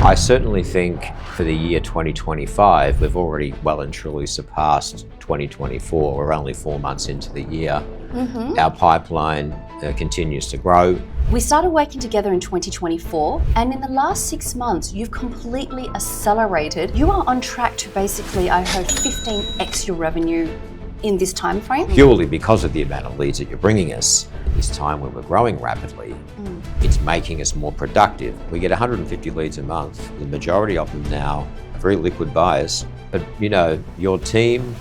I certainly think for the year 2025, we've already well and truly surpassed 2024. We're only 4 months into the year. Our pipeline continues to grow. We started working together in 2024, and in the last 6 months, you've completely accelerated. You are on track to basically, I heard, 15x your revenue in this time frame. Purely because of the amount of leads that you're bringing us. This time when we're growing rapidly, it's making us more productive. We get 150 leads a month. The majority of them now are very liquid buyers. But you know, your team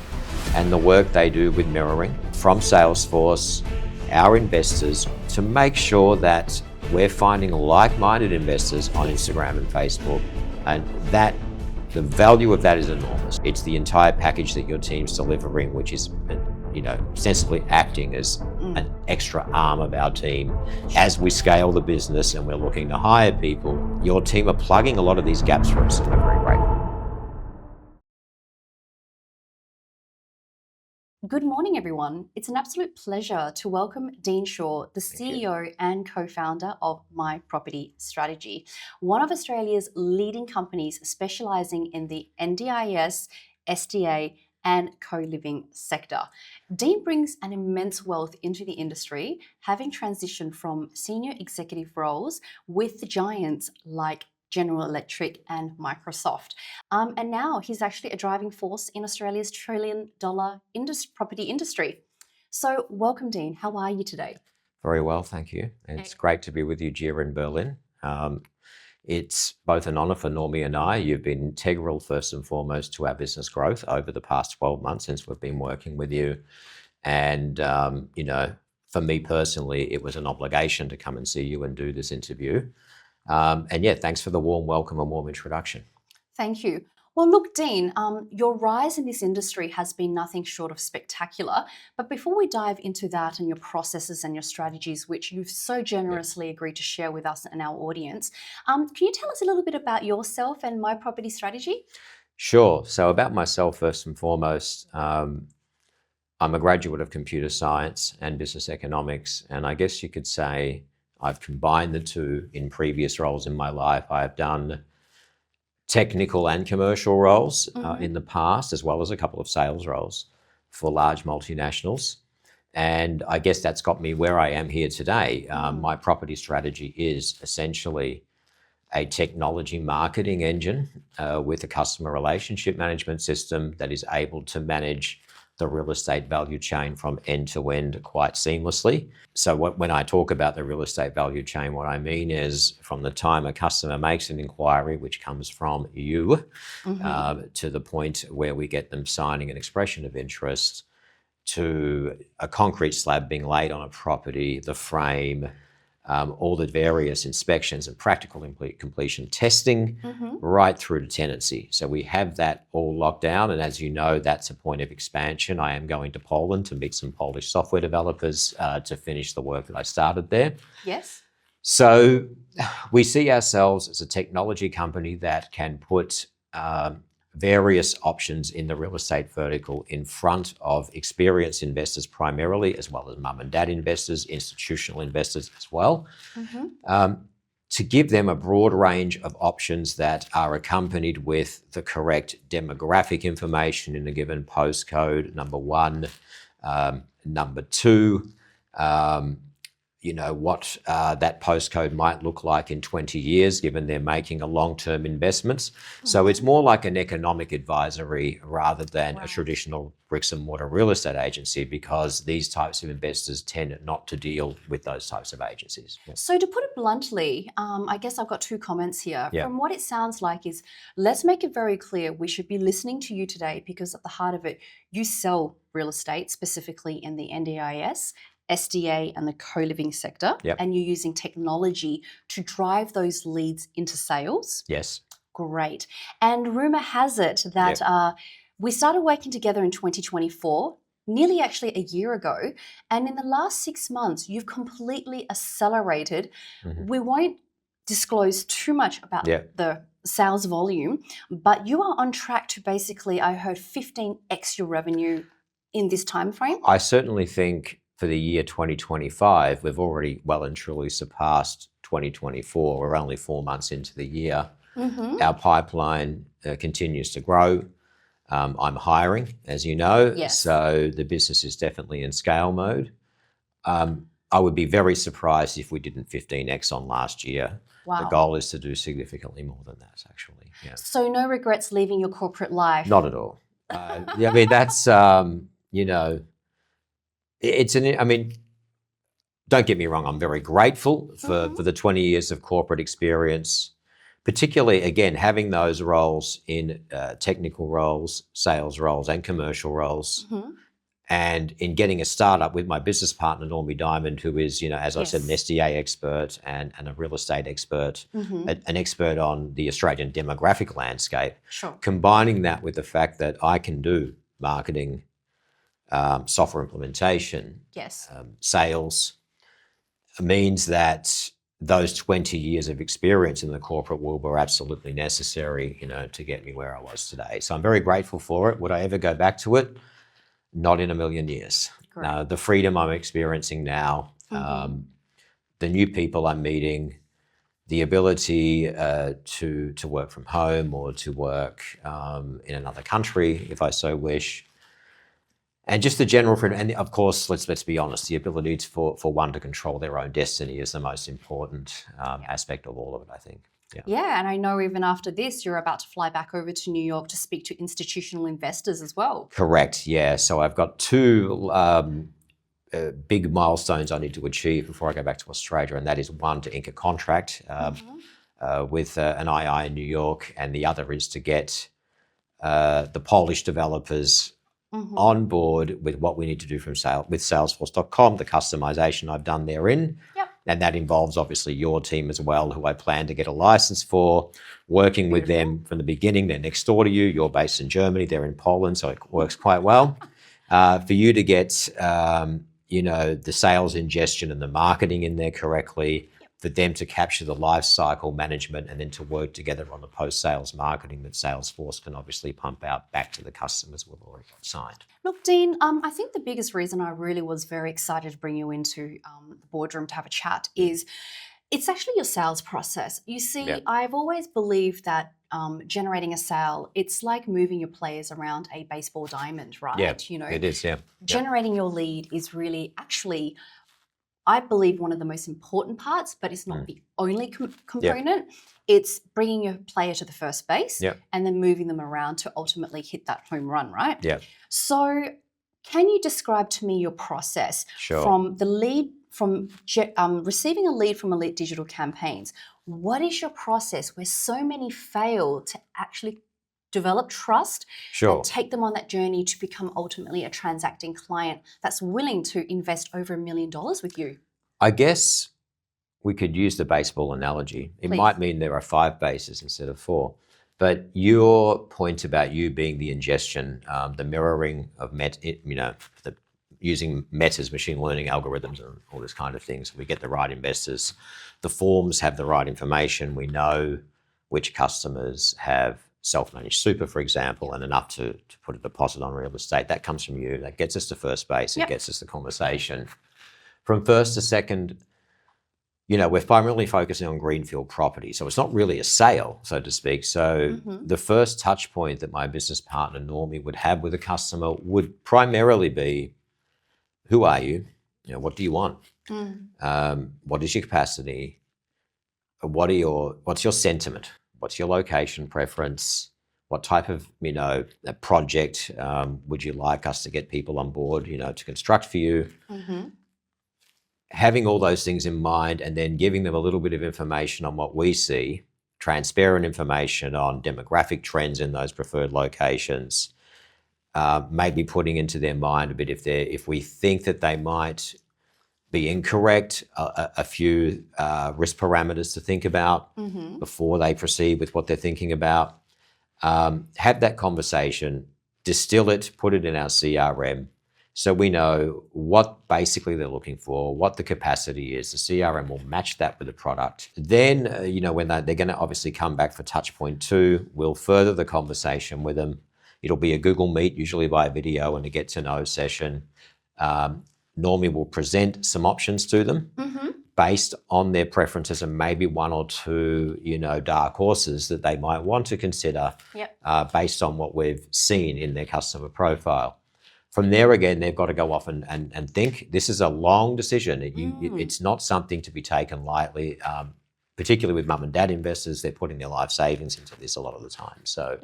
and the work they do with mirroring from Salesforce, our investors, to make sure that we're finding like-minded investors on Instagram and Facebook, and that the value of that is enormous. It's the entire package that your team's delivering, which is, you know, ostensibly acting as an extra arm of our team. As we scale the business and we're looking to hire people, your team are plugging a lot of these gaps for us, and we're very grateful. Good morning, everyone. It's an absolute pleasure to welcome Dean Shaw, the CEO and co-founder of My Property Strategy, one of Australia's leading companies specialising in the NDIS, SDA, and co-living sector. Dean brings an immense wealth into the industry, having transitioned from senior executive roles with the giants like General Electric and Microsoft. And now he's actually a driving force in Australia's trillion-dollar property industry. So welcome, Dean. How are you today? Very well, thank you. It's great to be with you, Gia, in Berlin. It's both an honour for Normie and I. You've been integral, first and foremost, to our business growth over the past 12 months since we've been working with you. And, you know, for me personally, it was an obligation to come and see you and do this interview. And yeah, thanks for the warm welcome and warm introduction. Thank you. Well, look, Dean, your rise in this industry has been nothing short of spectacular. But before we dive into that and your processes and your strategies, which you've so generously agreed to share with us and our audience, can you tell us a little bit about yourself and My Property Strategy? Sure. So about myself, first and foremost, I'm a graduate of computer science and business economics. And I guess you could say I've combined the two in previous roles in my life. I've done technical and commercial roles in the past, as well as a couple of sales roles for large multinationals. And I guess that's got me where I am here today. My Property Strategy is essentially a technology marketing engine with a customer relationship management system that is able to manage the real estate value chain from end to end quite seamlessly. So when I talk about the real estate value chain, what I mean is from the time a customer makes an inquiry, which comes from you, to the point where we get them signing an expression of interest, to a concrete slab being laid on a property, the frame, all the various inspections and practical completion testing, right through to tenancy. So we have that all locked down. And as you know, that's a point of expansion. I am going to Poland to meet some Polish software developers to finish the work that I started there. Yes. So we see ourselves as a technology company that can put various options in the real estate vertical in front of experienced investors primarily, as well as mum and dad investors, institutional investors as well, to give them a broad range of options that are accompanied with the correct demographic information in a given postcode, number one. Number two, you know, what that postcode might look like in 20 years, given they're making a long-term investments. So it's more like an economic advisory rather than a traditional bricks and mortar real estate agency, because these types of investors tend not to deal with those types of agencies. So to put it bluntly, I guess I've got two comments here. From what it sounds like is, let's make it very clear, we should be listening to you today because at the heart of it, you sell real estate, specifically in the NDIS, SDA and the co-living sector, and you're using technology to drive those leads into sales. Yes. Great. And rumor has it that we started working together in 2024, nearly actually a year ago. And in the last 6 months, you've completely accelerated. We won't disclose too much about the sales volume, but you are on track to basically, I heard, 15x your revenue in this time frame. I certainly think for the year 2025, we've already well and truly surpassed 2024. We're only 4 months into the year. Mm-hmm. Our pipeline continues to grow. I'm hiring, as you know, Yes. so the business is definitely in scale mode. I would be very surprised if we didn't 15x on last year. Wow. The goal is to do significantly more than that, actually. Yeah. So no regrets leaving your corporate life? Not at all. Yeah, I mean, that's, you know, I mean, don't get me wrong, I'm very grateful for the 20 years of corporate experience, particularly, again, having those roles in technical roles, sales roles, and commercial roles. Mm-hmm. And in getting a startup with my business partner, Normie Diamond, who is, you know, as I said, an Yes. SDA expert and a real estate expert, Mm-hmm. an expert on the Australian demographic landscape, Sure. combining that with the fact that I can do marketing, software implementation, Yes. sales, means that those 20 years of experience in the corporate world were absolutely necessary, you know, to get me where I was today. So I'm very grateful for it. Would I ever go back to it? Not in a million years. Great. The freedom I'm experiencing now, the new people I'm meeting, the ability to work from home or to work in another country if I so wish, and just the general freedom. And of course, let's be honest, the ability for one to control their own destiny is the most important aspect of all of it, I think. Yeah. Yeah, and I know even after this, you're about to fly back over to New York to speak to institutional investors as well. Correct. Yeah. So I've got two big milestones I need to achieve before I go back to Australia, and that is one, to ink a contract with an II in New York, and the other is to get the Polish developers on board with what we need to do with Salesforce.com, the customization I've done therein. Yep. And that involves obviously your team as well, who I plan to get a license for, working with them from the beginning. They're next door to you. You're based in Germany. They're in Poland, so it works quite well. For you to get, you know, the sales ingestion and the marketing in there correctly, for them to capture the life cycle management, and then to work together on the post-sales marketing that Salesforce can obviously pump out back to the customers we've already got signed. Look, Dean, I think the biggest reason I really was very excited to bring you into the boardroom to have a chat is it's actually your sales process. You see, I've always believed that generating a sale, it's like moving your players around a baseball diamond, right? Yeah, you know, it is, yeah. Generating your lead is really actually, I believe, one of the most important parts, but it's not the only component. It's bringing your player to the first base and then moving them around to ultimately hit that home run, right? Yeah. So can you describe to me your process from the lead, from receiving a lead from Elite Digital Campaigns? What is your process where so many fail to actually develop trust and take them on that journey to become ultimately a transacting client that's willing to invest over $1 million with you? I guess we could use the baseball analogy. It might mean there are 5 bases instead of 4. But your point about you being the ingestion, the mirroring of using Meta's machine learning algorithms and all this kind of things, we get the right investors. The forms have the right information. We know which customers have self-managed super, for example, and enough to put a deposit on real estate. That comes from you. That gets us to first base. It gets us the conversation. From first to second, you know, we're primarily focusing on greenfield property. So it's not really a sale, so to speak. So the first touch point that my business partner, Normie, would have with a customer would primarily be, who are you? You know, what do you want? What is your capacity? What's your sentiment? What's your location preference? What type of, you know, a project would you like us to get people on board, you know, to construct for you? Having all those things in mind, and then giving them a little bit of information on what we see, transparent information on demographic trends in those preferred locations, maybe putting into their mind a bit if we think that they might be incorrect, a few risk parameters to think about before they proceed with what they're thinking about. Have that conversation, distill it, put it in our CRM, so we know what basically they're looking for, what the capacity is. The CRM will match that with the product. Then, you know, when they're going to obviously come back for touch point 2, we'll further the conversation with them. It'll be a Google Meet, usually by video, and a get to know session. Normie will present some options to them. based on their preferences and maybe one or two, dark horses that they might want to consider based on what we've seen in their customer profile. From there, again, they've got to go off and think. This is a long decision. It's not something to be taken lightly, particularly with mum and dad investors. They're putting their life savings into this a lot of the time. So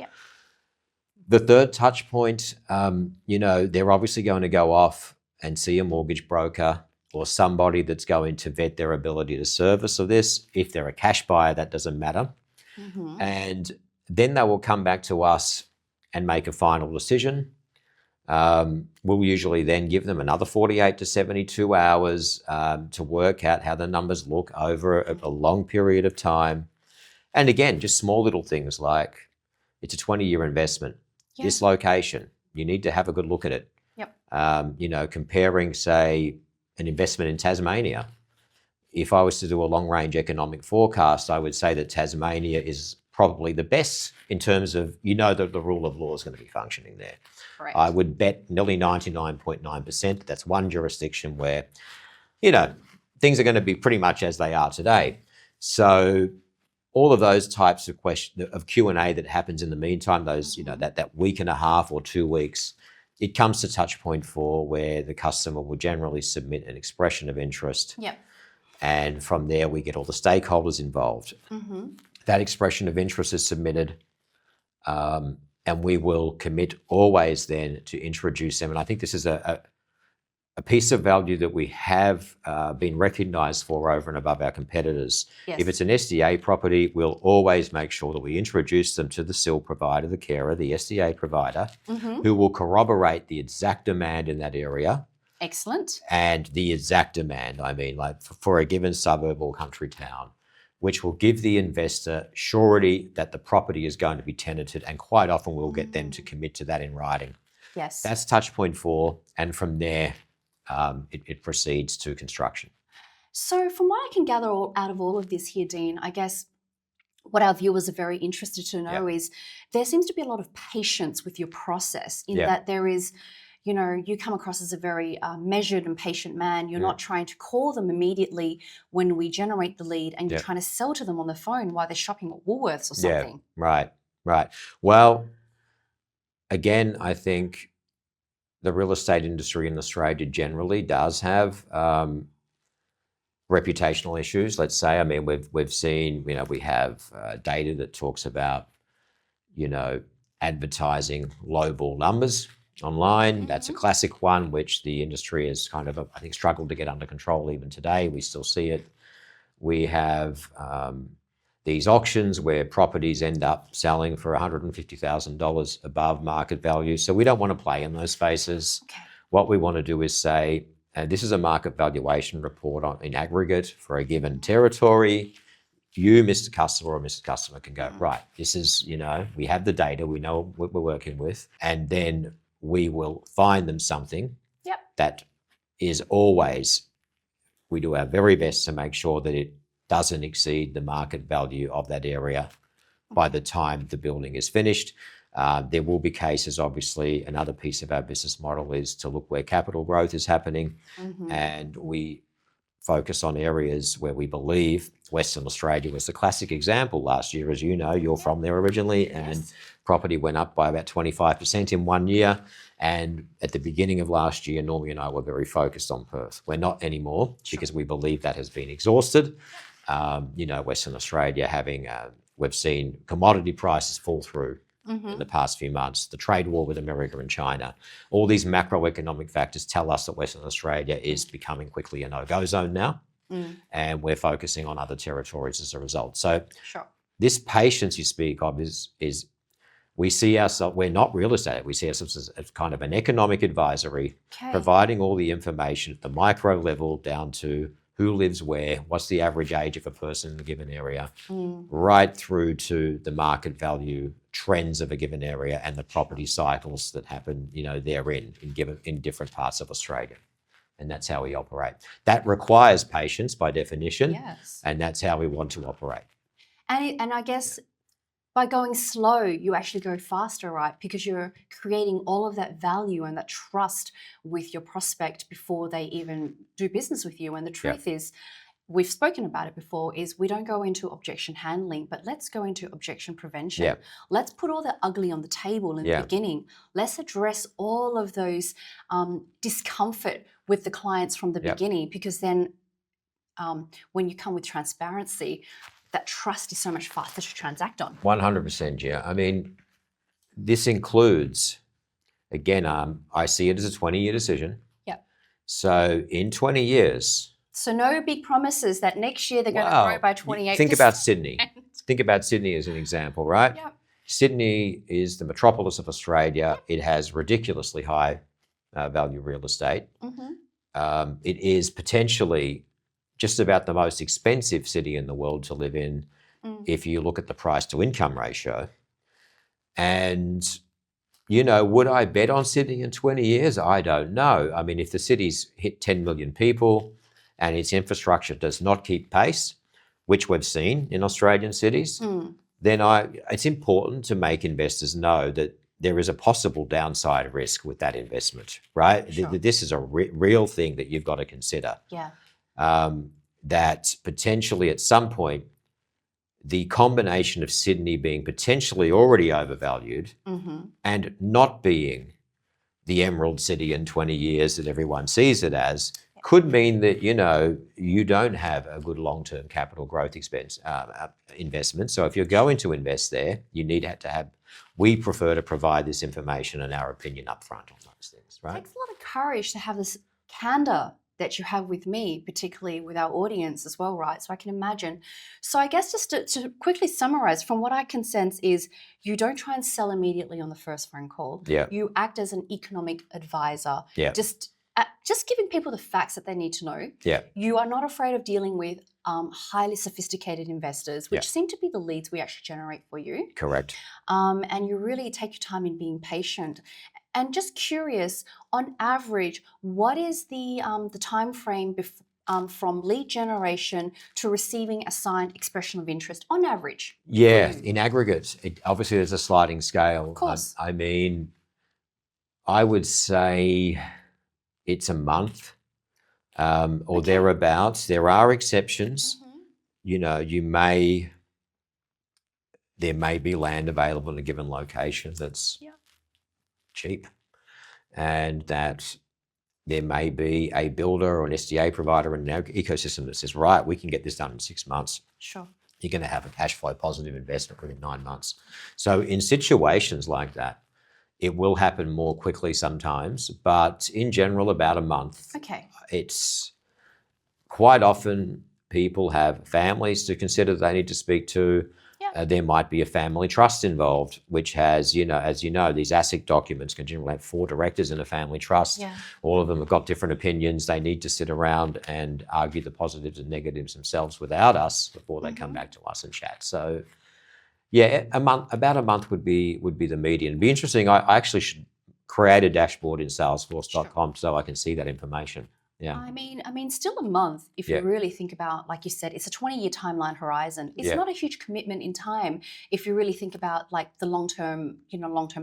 the third touch point, they're obviously going to go off and see a mortgage broker or somebody that's going to vet their ability to service of this. If they're a cash buyer, that doesn't matter. And then they will come back to us and make a final decision. We'll usually then give them another 48 to 72 hours to work out how the numbers look over a long period of time. And again, just small little things like it's a 20-year investment. This location, you need to have a good look at it. Comparing, say, an investment in Tasmania. If I was to do a long-range economic forecast, I would say that Tasmania is probably the best in terms of, that the rule of law is going to be functioning there. Correct. I would bet nearly 99.9% that's one jurisdiction where, things are going to be pretty much as they are today. So all of those types of Q&A that happens in the meantime, those, that week and a half or 2 weeks, it comes to touch point 4 where the customer will generally submit an expression of interest. And from there, we get all the stakeholders involved. That expression of interest is submitted, and we will commit always then to introduce them. And I think this is a piece of value that we have been recognised for over and above our competitors. If it's an SDA property, we'll always make sure that we introduce them to the SIL provider, the carer, the SDA provider, who will corroborate the exact demand in that area. Excellent. And the exact demand, like for a given suburb or country town, which will give the investor surety that the property is going to be tenanted, and quite often we'll get them to commit to that in writing. That's touch point 4, and from there, it proceeds to construction. So from what I can gather out of all of this here, Dean, I guess what our viewers are very interested to know is there seems to be a lot of patience with your process in that there is, you come across as a very measured and patient man. You're not trying to call them immediately when we generate the lead, and you're trying to sell to them on the phone while they're shopping at Woolworths or something. Right. Well, again, I think the real estate industry in Australia generally does have reputational issues, let's say. We've seen, we have data that talks about, advertising lowball numbers online. That's a classic one, which the industry has kind of, I think, struggled to get under control even today. We still see it. We have these auctions where properties end up selling for $150,000 above market value. So we don't want to play in those spaces. What we want to do is say, this is a market valuation report in aggregate for a given territory. You, Mr. Customer or Mrs. Customer, can go, right, this is, we have the data, we know what we're working with, and then we will find them something that is always, we do our very best to make sure that it doesn't exceed the market value of that area by the time the building is finished. There will be cases, obviously, another piece of our business model is to look where capital growth is happening, and we focus on areas where we believe Western Australia was the classic example last year. As you know, you're from there originally, and property went up by about 25% in 1 year. And at the beginning of last year, Normie and I were very focused on Perth. We're not anymore because we believe that has been exhausted. Western Australia we've seen commodity prices fall through in the past few months, the trade war with America and China. All these macroeconomic factors tell us that Western Australia is becoming quickly a no-go zone now, and we're focusing on other territories as a result. So this patience you speak of is we see ourselves, we're not real estate, we see ourselves as kind of an economic advisory, providing all the information at the micro level down to who lives where, what's the average age of a person in a given area, right through to the market value trends of a given area and the property cycles that happen, therein in different parts of Australia. And that's how we operate. That requires patience by definition, and that's how we want to operate. And I guess by going slow, you actually go faster, right? Because you're creating all of that value and that trust with your prospect before they even do business with you. And the truth is, we've spoken about it before, is we don't go into objection handling, but let's go into objection prevention. Yeah. Let's put all the ugly on the table in the beginning. Let's address all of those discomfort with the clients from the beginning, because then when you come with transparency, that trust is so much faster to transact on. 100%, yeah. I mean, this includes, again, I see it as a 20-year decision. Yeah. So in 20 years. So no big promises that next year they're going to grow by 28%. Think about Sydney. Think about Sydney as an example, right? Yeah. Sydney is the metropolis of Australia. It has ridiculously high value real estate. Mm-hmm. It is potentially just about the most expensive city in the world to live in if you look at the price to income ratio. And, you know, would I bet on Sydney in 20 years? I don't know. I mean, if the city's hit 10 million people and its infrastructure does not keep pace, which we've seen in Australian cities, then it's important to make investors know that there is a possible downside risk with that investment, right? Sure. This is a real thing that you've got to consider. Yeah. That potentially at some point, the combination of Sydney being potentially already overvalued and not being the Emerald City in 20 years that everyone sees it as could mean that, you know, you don't have a good long-term capital growth investment. So if you're going to invest there, you need to have, we prefer to provide this information and our opinion up front on those things, right? It takes a lot of courage to have this candor that you have with me, particularly with our audience as well, right? So I can imagine. So I guess just to quickly summarize, from what I can sense is you don't try and sell immediately on the first phone call. Yeah. You act as an economic advisor. Yeah. Just giving people the facts that they need to know. Yeah. You are not afraid of dealing with highly sophisticated investors, which seem to be the leads we actually generate for you. Correct. And you really take your time in being patient. And just curious, on average, what is the time frame from lead generation to receiving a signed expression of interest on average? Yeah, in aggregate, obviously there's a sliding scale. Of course. I mean, I would say it's a month or thereabouts. There are exceptions. You know, there may be land available in a given location that's cheap, and that there may be a builder or an SDA provider in an ecosystem that says, right, we can get this done in 6 months. Sure. You're going to have a cash flow positive investment within 9 months. So in situations like that, it will happen more quickly sometimes, but in general, about a month. Okay. It's quite often people have families to consider that they need to speak to. There might be a family trust involved, which has, you know, as you know, these ASIC documents can generally have 4 directors in a family trust. Yeah. All of them have got different opinions. They need to sit around and argue the positives and negatives themselves without us before they come back to us and chat. So, yeah, about a month would be the median. It'd be interesting. I actually should create a dashboard in Salesforce.com so I can see that information. Yeah. I mean, still a month, if you really think about, like you said, it's a 20-year timeline horizon. It's not a huge commitment in time if you really think about like the long-term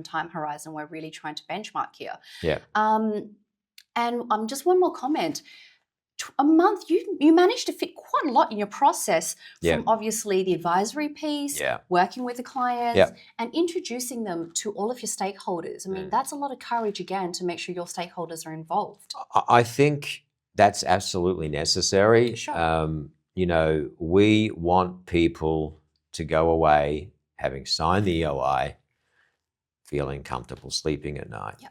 time horizon we're really trying to benchmark here. Yeah. And just one more comment. A month, you managed to fit quite a lot in your process from obviously the advisory piece, working with the clients, and introducing them to all of your stakeholders. I mean, that's a lot of courage, again, to make sure your stakeholders are involved. I think that's absolutely necessary. Sure. You know, we want people to go away having signed the EOI, feeling comfortable sleeping at night,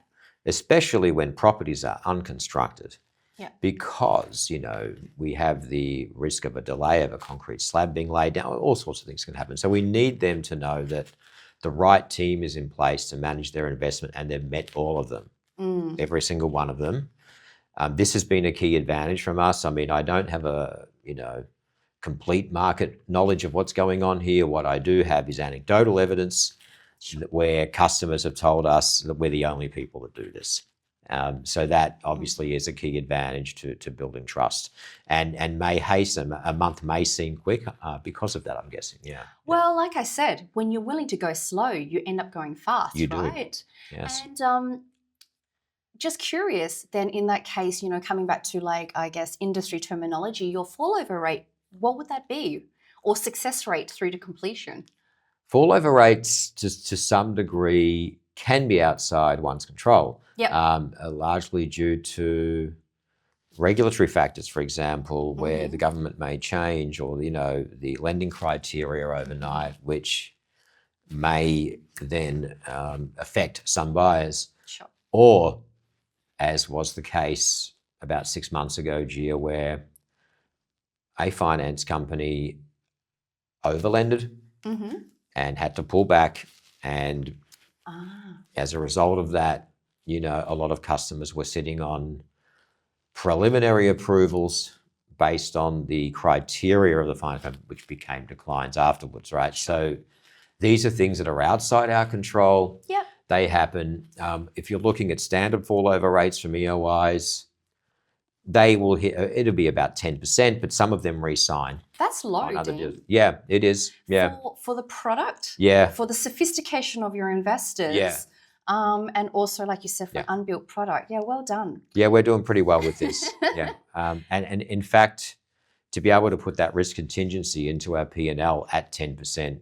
especially when properties are unconstructed. Yeah. Because, you know, we have the risk of a delay of a concrete slab being laid down. All sorts of things can happen. So we need them to know that the right team is in place to manage their investment, and they've met all of them, every single one of them. This has been a key advantage from us. I mean, I don't have a, you know, complete market knowledge of what's going on here. What I do have is anecdotal evidence where customers have told us that we're the only people that do this. So that obviously is a key advantage to building trust, and may hasten. A month may seem quick because of that, I'm guessing. Yeah. Well, like I said, when you're willing to go slow, you end up going fast, You do. right? Yes. And just curious then, in that case, coming back to, like, I guess, industry terminology, your fallover rate, what would that be? Or success rate through to completion? Fallover rates, to some degree, can be outside one's control, Yep. largely due to regulatory factors, for example, where the government may change, or the lending criteria overnight, which may then affect some buyers. Sure. Or, as was the case about 6 months ago, Gia, where a finance company overlended and had to pull back, and as a result of that, a lot of customers were sitting on preliminary approvals based on the criteria of the finance company, which became declines afterwards, right? So these are things that are outside our control. Yep. They happen. If you're looking at standard fallover rates from EOIs, they will hit, it'll be about 10%, but some of them re-sign. That's low, Dean. Yeah, it is. Yeah. For the product, yeah, for the sophistication of your investors, Yeah. And also, like you said, for an unbuilt product. Yeah, well done. Yeah, we're doing pretty well with this. Yeah. And in fact, to be able to put that risk contingency into our P&L at 10%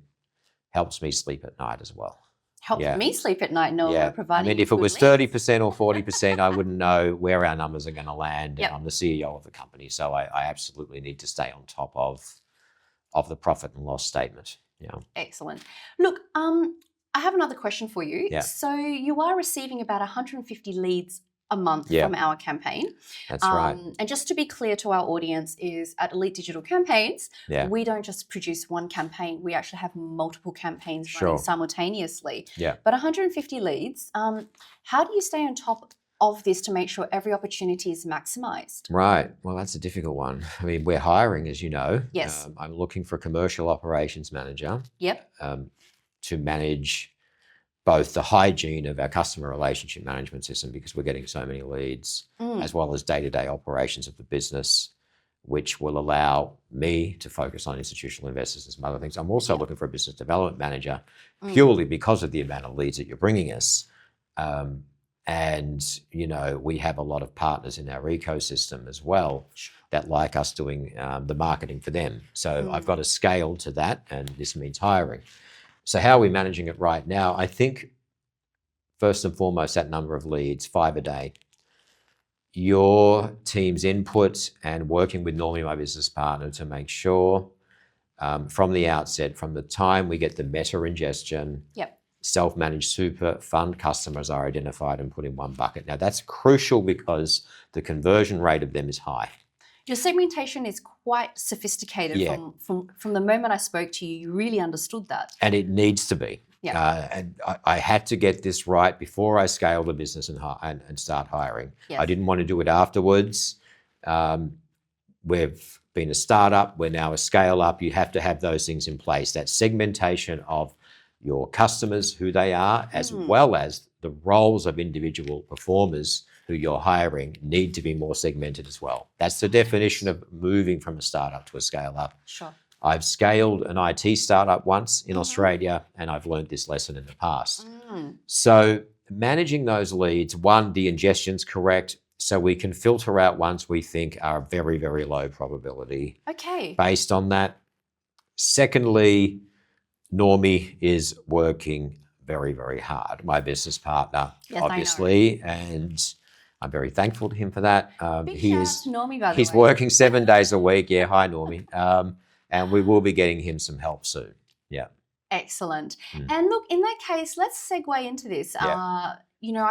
helps me sleep at night as well. Helps me sleep at night knowing we're providing. I mean, if it was 30% or 40%, I wouldn't know where our numbers are going to land. Yep. And I'm the CEO of the company, so I absolutely need to stay on top of the profit and loss statement. Yeah. Excellent. Look, I have another question for you. Yeah. So you are receiving about 150 leads a month from our campaign. That's right. And just to be clear to our audience, is at Elite Digital Campaigns, we don't just produce one campaign. We actually have multiple campaigns running simultaneously. Yeah. But 150 leads, how do you stay on top of this to make sure every opportunity is maximized? Right. Well, that's a difficult one. I mean, we're hiring, as you know. Yes. I'm looking for a commercial operations manager. Yep. To manage both the hygiene of our customer relationship management system, because we're getting so many leads, as well as day-to-day operations of the business, which will allow me to focus on institutional investors and some other things. I'm also looking for a business development manager, purely because of the amount of leads that you're bringing us. And, we have a lot of partners in our ecosystem as well that like us doing the marketing for them. So I've got to scale to that, and this means hiring. So how are we managing it right now? I think, first and foremost, that number of leads, 5 a day. Your team's input and working with Normie, my business partner, to make sure from the outset, from the time we get the Meta ingestion, self-managed super fund customers are identified and put in one bucket. Now, that's crucial because the conversion rate of them is high. Your segmentation is quite sophisticated. From the moment I spoke to you, you really understood that. And it needs to be. Yeah. And I had to get this right before I scale the business and start hiring. Yes. I didn't want to do it afterwards. We've been a startup. We're now a scale up. You have to have those things in place. That segmentation of your customers, who they are, as well as the roles of individual performers who you're hiring, need to be more segmented as well. That's the definition of moving from a startup to a scale up. Sure. I've scaled an IT startup once in Australia, and I've learned this lesson in the past. So managing those leads, one, the ingestion's correct, so we can filter out ones we think are very, very low probability. Okay. Based on that. Secondly, Normie is working very, very hard. My business partner, obviously, and I'm very thankful to him for that. Normie, by the he's way. working 7 days a week. Yeah, hi, Normie. And we will be getting him some help soon. Yeah. Excellent. And look, in that case, let's segue into this. I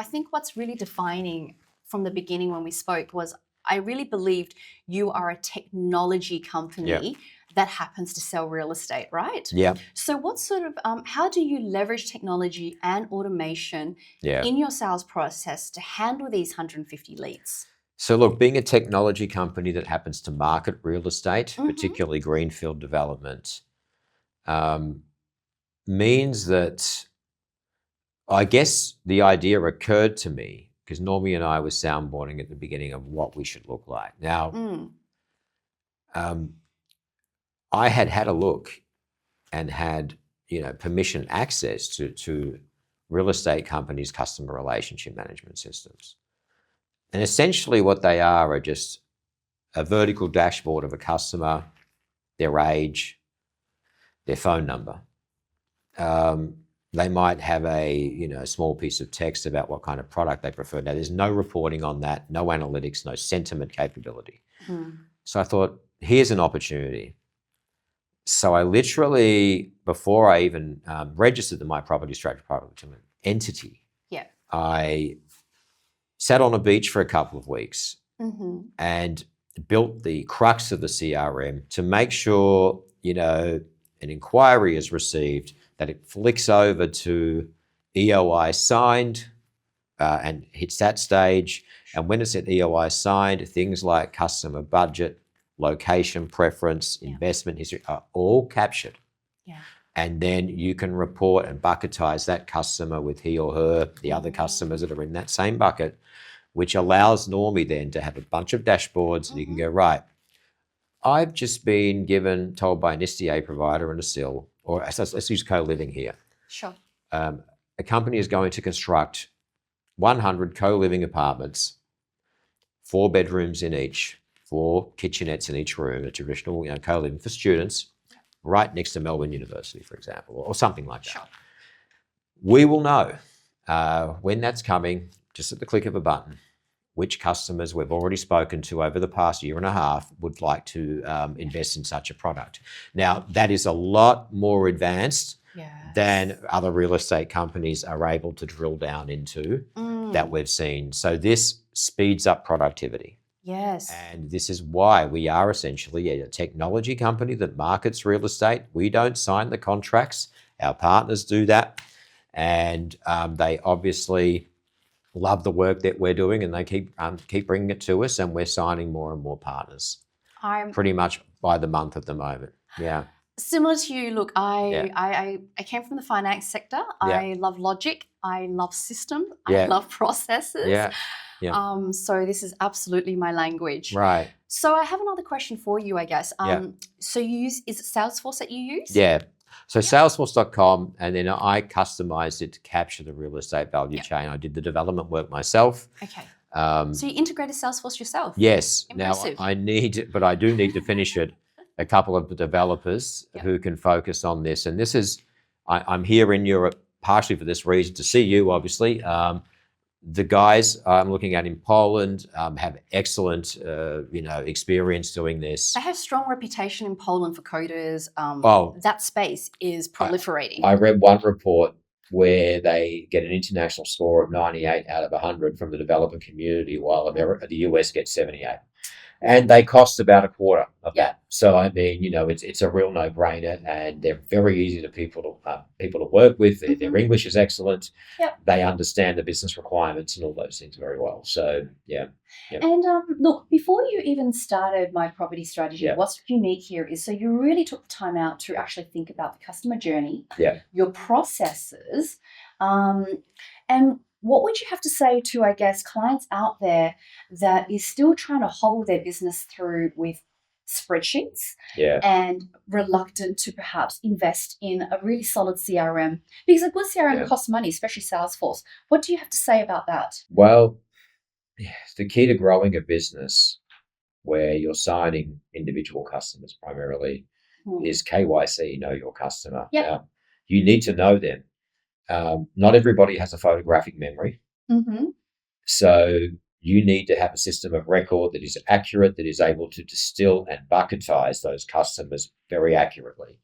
think what's really defining from the beginning when we spoke was I really believed you are a technology company that happens to sell real estate, right? Yeah. So what sort of, how do you leverage technology and automation in your sales process to handle these 150 leads? So look, being a technology company that happens to market real estate, particularly greenfield development, means that I guess the idea occurred to me because Normie and I were soundboarding at the beginning of what we should look like. Now, I had a look and had, permission access to real estate companies' customer relationship management systems. And essentially what they are just a vertical dashboard of a customer, their age, their phone number. They might have a small piece of text about what kind of product they prefer. Now, there's no reporting on that, no analytics, no sentiment capability. So I thought, here's an opportunity. So I literally, before I even registered the My Property Strategy Private Limited entity, I sat on a beach for a couple of weeks and built the crux of the CRM to make sure, an inquiry is received, that it flicks over to EOI signed and hits that stage. And when it's at EOI signed, things like customer budget, location preference, investment history are all captured. And then you can report and bucketize that customer with he or her, the other customers that are in that same bucket, which allows Normie then to have a bunch of dashboards and you can go, right, I've just been told by an SDA provider and a SIL, or let's use co-living here. Sure. A company is going to construct 100 co-living apartments, 4 bedrooms in each, 4 kitchenettes in each room, a traditional co-living for students, right next to Melbourne University, for example, or something like that. Sure. We will know when that's coming, just at the click of a button, which customers we've already spoken to over the past year and a half would like to invest in such a product. Now, that is a lot more advanced than other real estate companies are able to drill down into that we've seen. So this speeds up productivity. Yes. And this is why we are essentially a technology company that markets real estate. We don't sign the contracts. Our partners do that. And they obviously love the work that we're doing, and they keep bringing it to us, and we're signing more and more partners. Pretty much by the month at the moment. Yeah. Similar to you, look, I came from the finance sector. I love logic. I love system. I love processes. Yeah. So this is absolutely my language. Right. So I have another question for you, I guess. So is it Salesforce that you use? Yeah. So Salesforce.com, and then I customized it to capture the real estate value chain. I did the development work myself. Okay. So you integrated Salesforce yourself? Yes. Impressive. Now I do need to finish it. A couple of the developers who can focus on this. And this is, I'm here in Europe partially for this reason, to see you, obviously. The guys I'm looking at in Poland have excellent, experience doing this. They have strong reputation in Poland for coders. That space is proliferating. I read one report where they get an international score of 98 out of 100 from the developer community, while the US gets 78. And they cost about a quarter of that. So I mean, it's a real no-brainer, and they're very easy to people to work with. Their English is excellent. They understand the business requirements and all those things very well. So And look, before you even started My Property Strategy, what's unique here is so you really took the time out to actually think about the customer journey, your processes, and what would you have to say to, I guess, clients out there that is still trying to hobble their business through with spreadsheets and reluctant to perhaps invest in a really solid CRM? Because a good CRM costs money, especially Salesforce. What do you have to say about that? Well, the key to growing a business where you're signing individual customers primarily is KYC, know your customer. You need to know them. Not everybody has a photographic memory. So you need to have a system of record that is accurate, that is able to distill and bucketize those customers very accurately.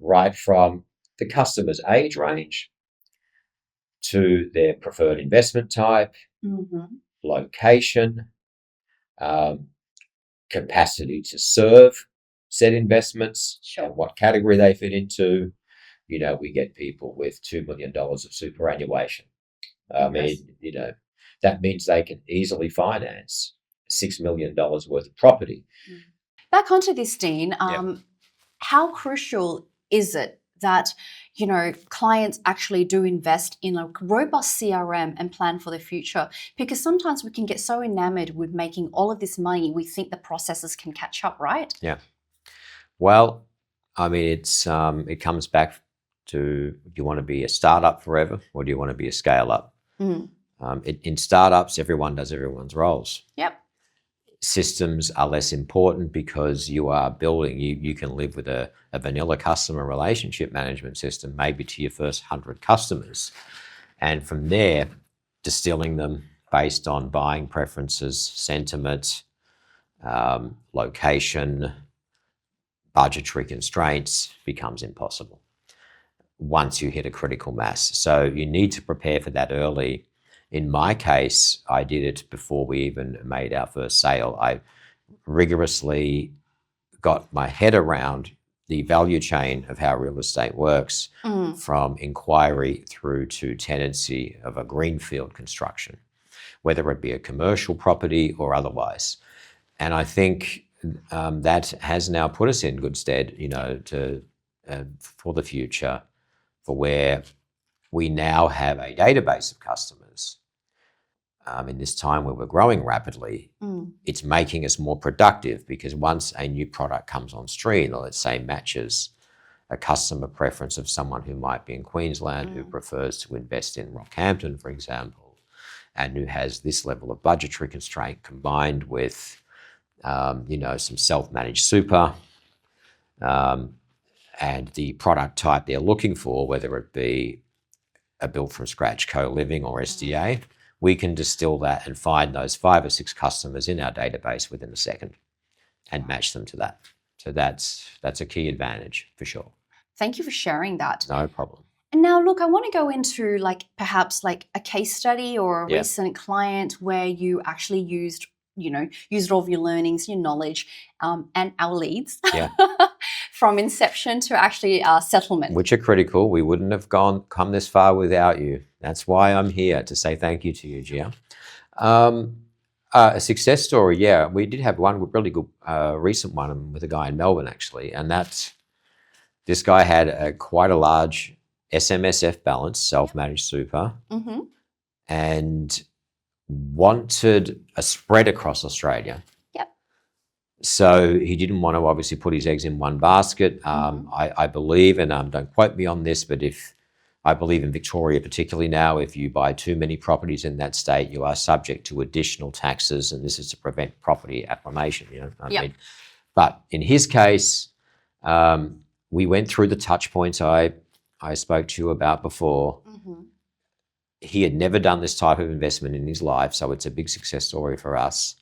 Right from the customer's age range to their preferred investment type, location, capacity to serve said investments, and what category they fit into. We get people with $2 million of superannuation. I mean, that means they can easily finance $6 million worth of property. Back onto this, Dean, how crucial is it that, clients actually do invest in a robust CRM and plan for the future? Because sometimes we can get so enamored with making all of this money, we think the processes can catch up, right? Yeah. Well, I mean, it comes back to, do you want to be a startup forever, or do you want to be a scale up? In startups, everyone does everyone's roles. Yep. Systems are less important because you are building, you can live with a vanilla customer relationship management system, maybe to your first 100 customers. And from there, distilling them based on buying preferences, sentiment, location, budgetary constraints becomes impossible once you hit a critical mass. So you need to prepare for that early. In my case, I did it before we even made our first sale. I rigorously got my head around the value chain of how real estate works, from inquiry through to tenancy of a greenfield construction, whether it be a commercial property or otherwise. And I think that has now put us in good stead, for the future, for where we now have a database of customers. In this time where we're growing rapidly, it's making us more productive, because once a new product comes on stream, or let's say matches a customer preference of someone who might be in Queensland who prefers to invest in Rockhampton, for example, and who has this level of budgetary constraint combined with some self-managed super, and the product type they're looking for, whether it be a built from scratch co-living or SDA, we can distill that and find those 5 or 6 customers in our database within a second and match them to that. So that's a key advantage for sure. Thank you for sharing that. No problem. And now, look, I want to go into perhaps a case study or a recent client where you actually used all of your learnings, your knowledge, and our leads from inception to actually settlement. Which are critical. We wouldn't have come this far without you. That's why I'm here, to say thank you to you, Gia. A success story, we did have one really good recent one with a guy in Melbourne, actually, and this guy had quite a large SMSF balance, self-managed super, and wanted a spread across Australia. So he didn't want to obviously put his eggs in one basket. I believe, and don't quote me on this, but I believe in Victoria particularly now, if you buy too many properties in that state, you are subject to additional taxes, and this is to prevent property acclimation. Mean, but in his case, we went through the touch points I spoke to you about before. He had never done this type of investment in his life, so it's a big success story for us.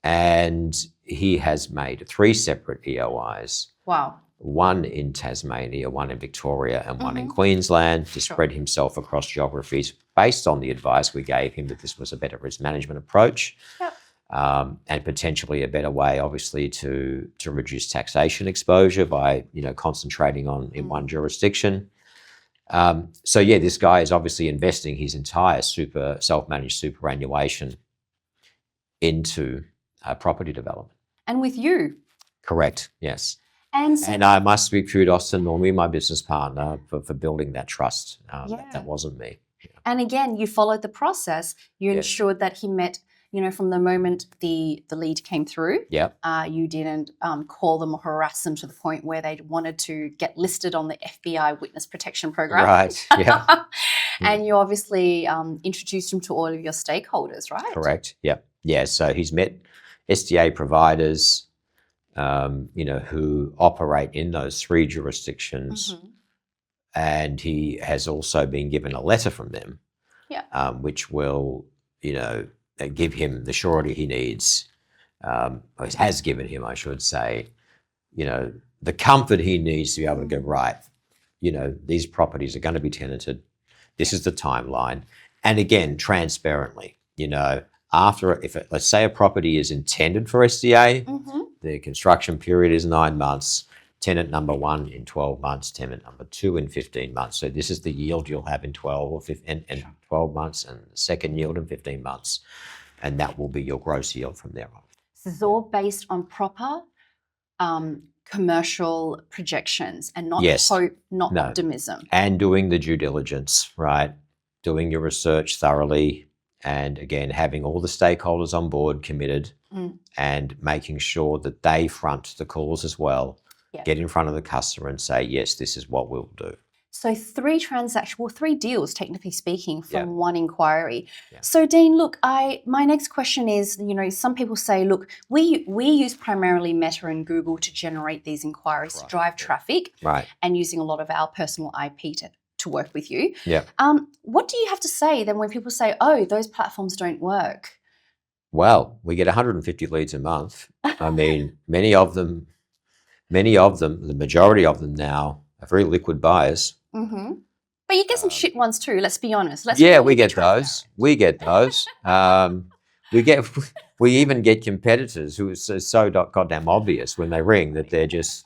And he has made 3 separate EOIs. Wow. One in Tasmania, one in Victoria, and one in Queensland, to spread himself across geographies based on the advice we gave him that this was a better risk management approach, and potentially a better way, obviously, to reduce taxation exposure by concentrating on in one jurisdiction. So this guy is obviously investing his entire self-managed superannuation into property development. And with you? Correct, yes. And I must give kudos to Normie, my business partner, for building that trust. That wasn't me. And again, you followed the process. You ensured that he met, from the moment the lead came through. You didn't call them or harass them to the point where they wanted to get listed on the FBI Witness Protection Program. Right, And you obviously introduced him to all of your stakeholders, right? Correct, so he's met SDA providers, who operate in those 3 jurisdictions, and he has also been given a letter from them, which will, give him the surety he needs, or has given him, I should say, the comfort he needs to be able to go, right, these properties are going to be tenanted. This is the timeline. And again, transparently, let's say a property is intended for SDA, the construction period is 9 months, tenant number 1 in 12 months, tenant number 2 in 15 months. So this is the yield you'll have in 12 or 15, and 12 months, and the second yield in 15 months. And that will be your gross yield from there on. This is all based on proper commercial projections and not hope, not optimism. And doing the due diligence, right? Doing your research thoroughly, and again, having all the stakeholders on board committed, and making sure that they front the calls as well. Get in front of the customer and say, yes, this is what we'll do. So 3 deals, technically speaking, from Yeah. one inquiry. Yeah. So Dean, look, my next question is, some people say, look, we use primarily Meta and Google to generate these inquiries, to drive traffic, Right. and using a lot of our personal IP to work with you. Yeah. What do you have to say then when people say, oh, those platforms don't work? Well, we get 150 leads a month. I mean, many of them, the majority of them now are very liquid buyers. Mm-hmm. But you get some shit ones too, let's be honest. We get those. We get those. We even get competitors who are so goddamn obvious when they ring that they're just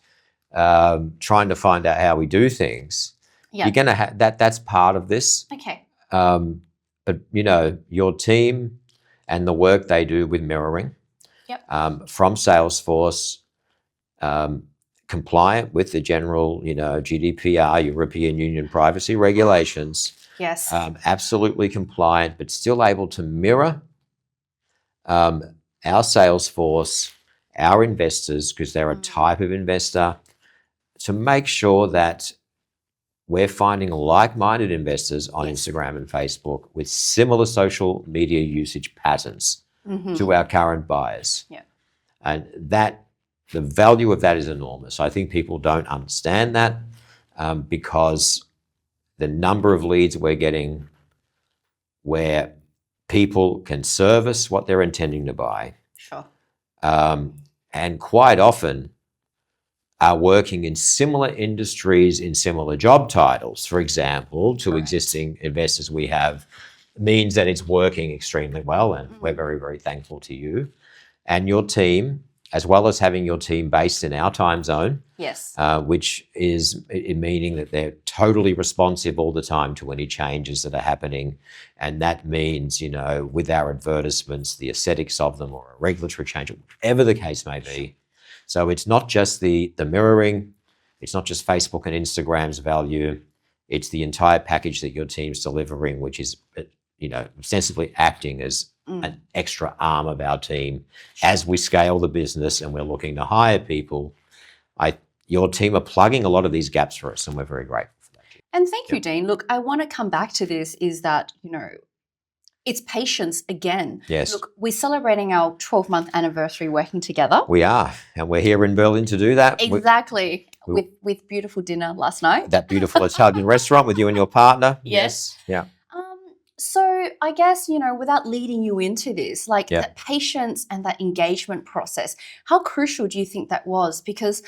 trying to find out how we do things. Yeah. You're going to have that's part of this. Okay. But your team and the work they do with mirroring, Yep. From Salesforce, compliant with the general, GDPR, European Union privacy regulations. Yes. Absolutely compliant, but still able to mirror our Salesforce, our investors, because they're a type of investor, to make sure that we're finding like-minded investors on Instagram and Facebook with similar social media usage patterns to our current buyers. Yeah. And the value of that is enormous. I think people don't understand that because the number of leads we're getting where people can service what they're intending to buy. Sure. And quite often are working in similar industries, in similar job titles, for example, to existing investors we have, means that it's working extremely well. And we're very, very thankful to you and your team, as well as having your team based in our time zone. Yes. Which is meaning that they're totally responsive all the time to any changes that are happening. And that means, with our advertisements, the aesthetics of them, or a regulatory change, whatever the case may be. So it's not just the mirroring, it's not just Facebook and Instagram's value, it's the entire package that your team's delivering, which is, ostensibly acting as an extra arm of our team as we scale the business and we're looking to hire people. Your team are plugging a lot of these gaps for us, and we're very grateful for that. And thank you, Dean. Look, I want to come back to this, is that, it's patience again. Yes. Look, we're celebrating our 12-month anniversary working together. We are, and we're here in Berlin to do that. Exactly. With beautiful dinner last night. That beautiful Italian restaurant with you and your partner. Yes. Yeah. So I guess, without leading you into this, that patience and that engagement process, how crucial do you think that was? Because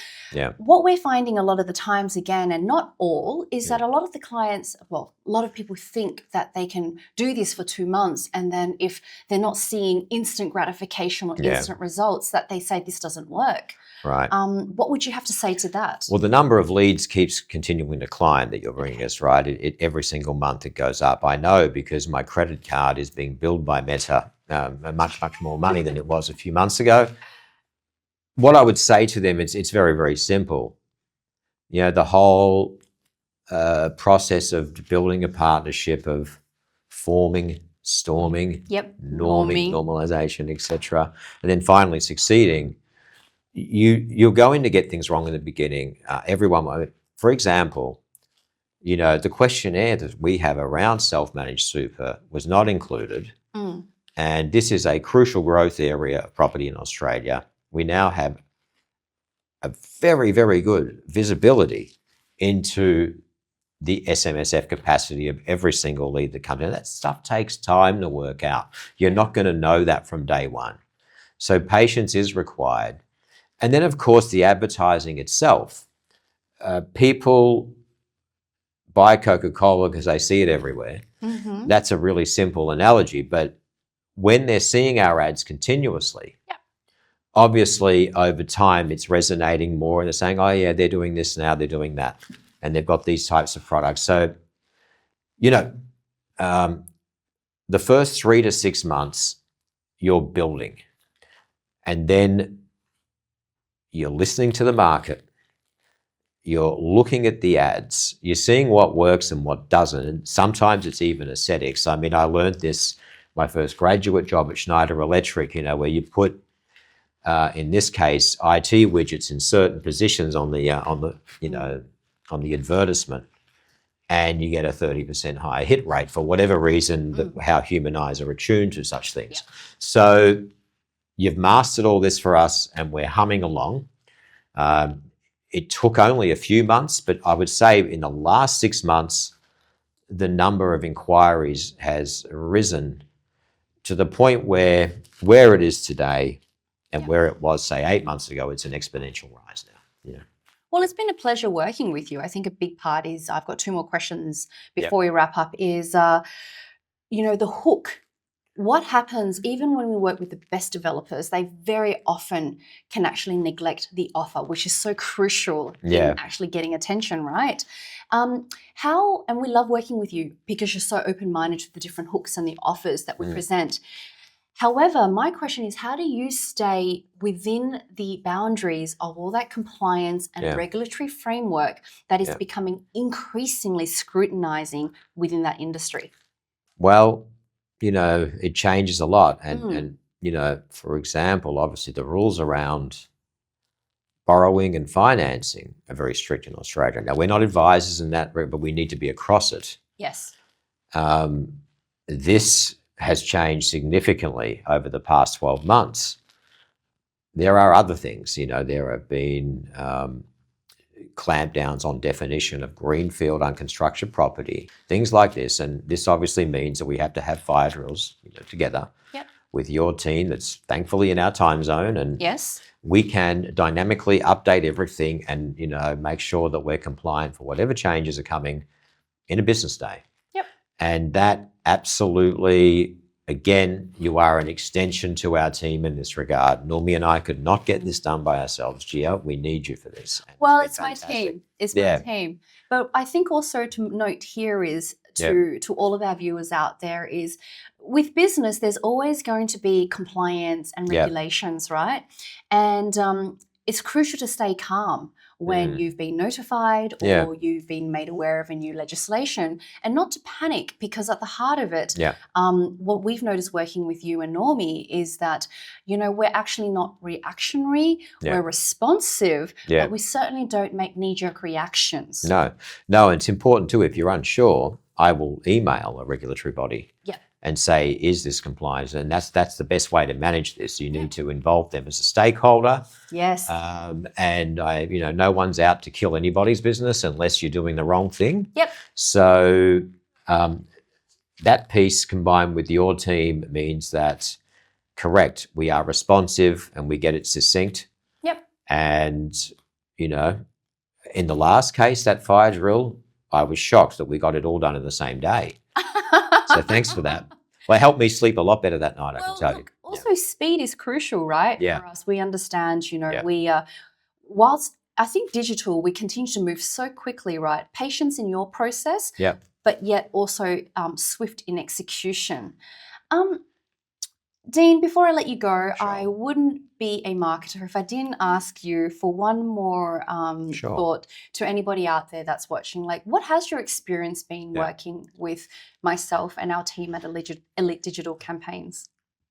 what we're finding a lot of the times, again, and not all, is that a lot of the clients, a lot of people think that they can do this for 2 months, and then if they're not seeing instant gratification or instant results, that they say this doesn't work. Right. What would you have to say to that? Well, the number of leads keeps continuing to climb that you're bringing us, right? Every single month it goes up. I know, because my credit card is being billed by Meta much, much more money than it was a few months ago. What I would say to them, it's very, very simple. The whole process of building a partnership, of forming, storming, norming, normalization, etc., and then finally succeeding. You're going to get things wrong in the beginning. Everyone, for example, the questionnaire that we have around self-managed super was not included. And this is a crucial growth area of property in Australia. We now have a very, very good visibility into the SMSF capacity of every single lead that comes in. That stuff takes time to work out. You're not going to know that from day one. So patience is required. And then, of course, the advertising itself. People buy Coca-Cola because they see it everywhere. That's a really simple analogy. But when they're seeing our ads continuously, obviously over time it's resonating more, and they're saying, oh yeah, they're doing this now, they're doing that, and they've got these types of products. So, the first 3 to 6 months you're building, and then you're listening to the market, you're looking at the ads, you're seeing what works and what doesn't, and sometimes it's even aesthetics. I mean, I learned this my first graduate job at Schneider Electric, where you put, in this case, IT widgets in certain positions on the advertisement, and you get a 30% higher hit rate for whatever reason, how human eyes are attuned to such things. Yeah. So you've mastered all this for us, and we're humming along. It took only a few months, but I would say in the last 6 months, the number of inquiries has risen to the point where it is today and where it was, say, 8 months ago, it's an exponential rise now. Yeah. Well, it's been a pleasure working with you. I think a big part is, I've got 2 more questions before we wrap up, is, the hook. What happens even when we work with the best developers? They very often can actually neglect the offer, which is so crucial in actually getting attention, right? And we love working with you because you're so open-minded to the different hooks and the offers that we present. However, my question is, how do you stay within the boundaries of all that compliance and regulatory framework that is becoming increasingly scrutinizing within that industry? Well, it changes a lot. And for example, obviously the rules around borrowing and financing are very strict in Australia. Now, we're not advisors in that, but we need to be across it. Yes. This has changed significantly over the past 12 months. There are other things, there have been clampdowns on definition of greenfield unconstructed property, things like this. And this obviously means that we have to have fire drills together with your team that's thankfully in our time zone. And we can dynamically update everything and, make sure that we're compliant for whatever changes are coming in a business day. And that absolutely, again, you are an extension to our team in this regard. Normie and I could not get this done by ourselves, Gia. We need you for this. Well, it's my team. It's my team. But I think also to note here is to all of our viewers out there is, with business, there's always going to be compliance and regulations, right? And it's crucial to stay calm when you've been notified or you've been made aware of a new legislation, and not to panic, because at the heart of it, what we've noticed working with you and Normie is that, we're actually not reactionary, we're responsive, but we certainly don't make knee-jerk reactions. No, it's important too. If you're unsure, I will email a regulatory body and say, is this compliant? And that's the best way to manage this. You need to involve them as a stakeholder. Yes. And no one's out to kill anybody's business unless you're doing the wrong thing. So that piece combined with your team means that, correct, we are responsive and we get it succinct. And, in the last case, that fire drill, I was shocked that we got it all done in the same day. So thanks for that. Well, it helped me sleep a lot better that night, I can tell you. Also, speed is crucial, right? For us, we understand, we whilst I think digital, we continue to move so quickly, right? Patience in your process, but yet also swift in execution. Dean, before I let you go, I wouldn't be a marketer if I didn't ask you for one more thought to anybody out there that's watching. Like, what has your experience been working with myself and our team at Elite Digital Campaigns?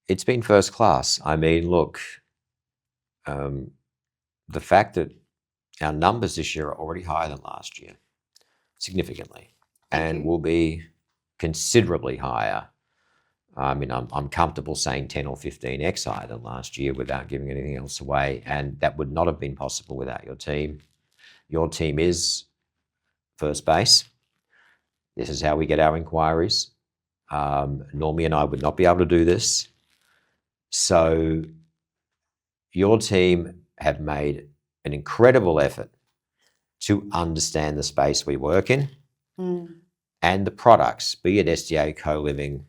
It's been first class. I mean, look, the fact that our numbers this year are already higher than last year, significantly, and will be considerably higher. I mean, I'm comfortable saying 10 or 15x higher than last year without giving anything else away. And that would not have been possible without your team. Your team is first base. This is how we get our inquiries. Normie and I would not be able to do this. So your team have made an incredible effort to understand the space we work in and the products, be it SDA, co-living,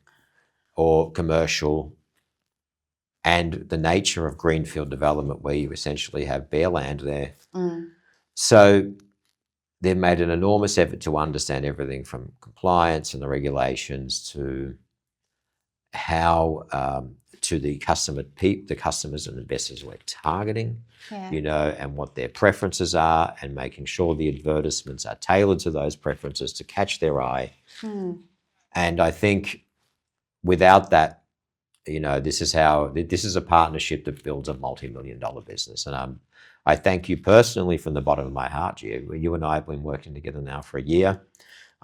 or commercial, and the nature of greenfield development where you essentially have bare land there. So they've made an enormous effort to understand everything from compliance and the regulations to how to the customers and investors we're targeting, and what their preferences are, and making sure the advertisements are tailored to those preferences to catch their eye. And I think without that, this is a partnership that builds a multi-million-dollar business. And I thank you personally from the bottom of my heart, Gio. You and I have been working together now for a year.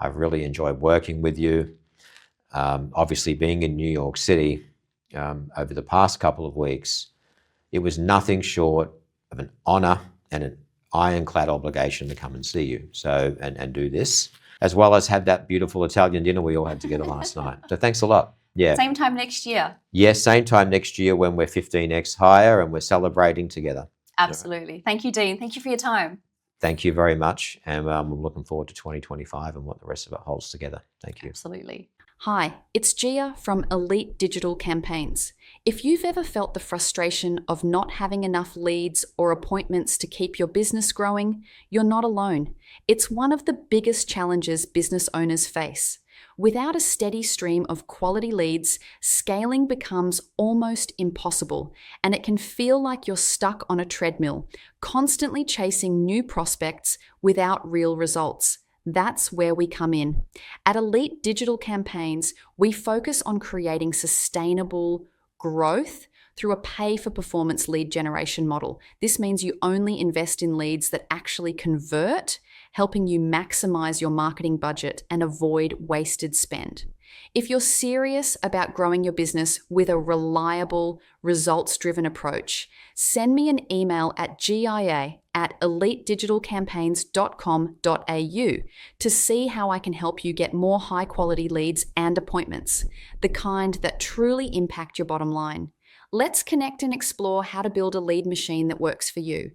I've really enjoyed working with you. Obviously, being in New York City over the past couple of weeks, it was nothing short of an honor and an ironclad obligation to come and see you. So, and do this, as well as have that beautiful Italian dinner we all had together last night. So thanks a lot. Yeah. Same time next year. Yes, same time next year when we're 15x higher and we're celebrating together. Absolutely. Thank you, Dean. Thank you for your time. Thank you very much. And I'm looking forward to 2025 and what the rest of it holds together. Thank you. Absolutely. Hi, it's Gia from Elite Digital Campaigns. If you've ever felt the frustration of not having enough leads or appointments to keep your business growing, you're not alone. It's one of the biggest challenges business owners face. Without a steady stream of quality leads, scaling becomes almost impossible, and it can feel like you're stuck on a treadmill, constantly chasing new prospects without real results. That's where we come in. At Elite Digital Campaigns, we focus on creating sustainable growth through a pay-for-performance lead generation model. This means you only invest in leads that actually convert, helping you maximize your marketing budget and avoid wasted spend. If you're serious about growing your business with a reliable, results-driven approach, send me an email at gia@elitedigitalcampaigns.com.au to see how I can help you get more high-quality leads and appointments, the kind that truly impact your bottom line. Let's connect and explore how to build a lead machine that works for you.